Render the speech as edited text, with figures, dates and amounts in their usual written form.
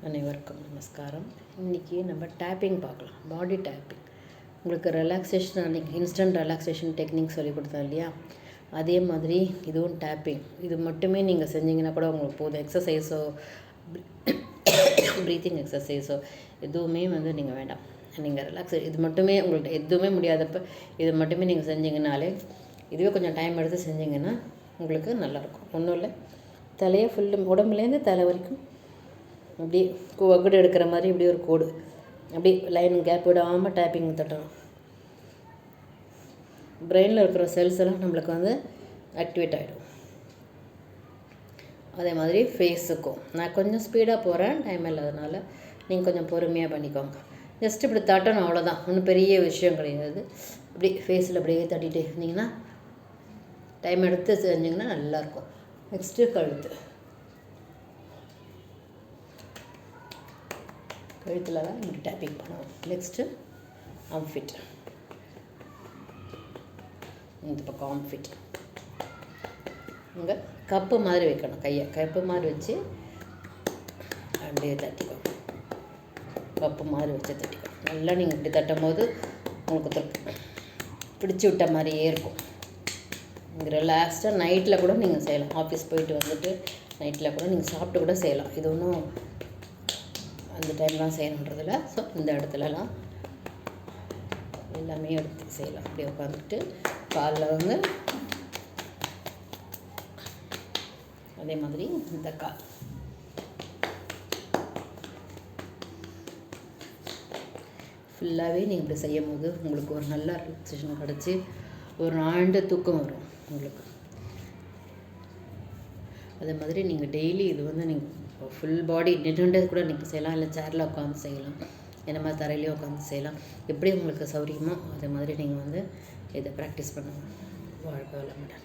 அனைவருக்கும் நமஸ்காரம். இன்றைக்கி நம்ம டேப்பிங் பார்க்கலாம். பாடி டேப்பிங். உங்களுக்கு ரிலாக்ஸேஷன் அன்றைக்கி இன்ஸ்டன்ட் ரிலாக்ஸேஷன் டெக்னிக் சொல்லி கொடுத்தோம் இல்லையா, அதே மாதிரி இதுவும் டேப்பிங். இது மட்டுமே நீங்கள் செஞ்சிங்கன்னா கூட உங்களுக்கு போதும். எக்ஸசைஸோ ப்ரீத்திங் எக்ஸசைஸோ எதுவுமே நீங்கள் வேண்டாம். நீங்கள் ரிலாக்ஸ் இது மட்டுமே உங்கள்கிட்ட எதுவுமே முடியாதப்போ இது மட்டுமே நீங்கள் செஞ்சிங்கனாலே, இதுவே கொஞ்சம் டைம் எடுத்து செஞ்சிங்கன்னா உங்களுக்கு நல்லாயிருக்கும். ஒன்றும் இல்லை, தலையை ஃபுல்லு உடம்புலேருந்து தலை வரைக்கும் அப்படியே வகுடு எடுக்கிற மாதிரி இப்படி ஒரு கோடு அப்படியே லைன் கேப் விடாமல் டேப்பிங் தட்டணும். பிரெயினில் இருக்கிற செல்ஸ் எல்லாம் நம்மளுக்கு ஆக்டிவேட் ஆகிடும். அதே மாதிரி ஃபேஸுக்கும் நான் கொஞ்சம் ஸ்பீடாக போகிறேன், டைம் இல்லாதனால நீங்கள் கொஞ்சம் பொறுமையாக பண்ணிக்கோங்க. ஜஸ்ட் இப்படி தட்டணும், அவ்வளோதான். ஒன்றும் பெரிய விஷயம் கிடையாது. இப்படி ஃபேஸில் அப்படியே தட்டிகிட்டே இருந்தீங்கன்னா டைம் எடுத்து செஞ்சிங்கன்னா நல்லாயிருக்கும். நெக்ஸ்ட்டு கழுத்தில் தான் இப்படி டேப்பிங் பண்ணுவோம். நெக்ஸ்ட்டு ஆம்ஃபிட். இந்த பக்கம் ஆம்ஃபிட் இங்கே கப்பு மாதிரி வைக்கணும். கையை கப்பு மாதிரி வச்சு அப்படியே தட்டிக்கணும். கப்பு மாதிரி வச்சு தட்டிக்கணும். நல்லா நீங்கள் இப்படி தட்டும் போது உங்களுக்கு பிடிச்சி விட்ட மாதிரியே இருக்கும். இங்கே ரிலாக்ஸ்டாக நைட்டில் கூட நீங்கள் செய்யலாம். ஆஃபீஸ் போயிட்டு வந்துட்டு நைட்டில் கூட நீங்கள் சாப்பிட்டு கூட செய்யலாம். இது ஒன்றும் அந்த டைம்லாம் செய்யணுன்றதில்ல. ஸோ இந்த இடத்துலலாம் எல்லாமே எடுத்து செய்யலாம். அப்படியே உட்காந்துட்டு காலில் அதே மாதிரி இந்த கால் ஃபுல்லாகவே நீங்கள் இப்படி செய்யும் போது உங்களுக்கு ஒரு நல்ல ரிலாக்ஸேஷன் கிடச்சி ஒரு ஆழ்ந்த தூக்கம் வரும் உங்களுக்கு. அதே மாதிரி நீங்கள் டெய்லி இது நீங்கள் ஃபுல் பாடி நின்றுண்டே கூட நீங்கள் செய்யலாம், இல்லை சேரில் உட்காந்து செய்யலாம், என்ன மாதிரி தரையிலையும் உட்காந்து செய்யலாம். எப்படி உங்களுக்கு சௌரியமோ அதே மாதிரி நீங்கள் இதை ப்ராக்டிஸ் பண்ணுங்கள். வாழ்க வளமுடன்.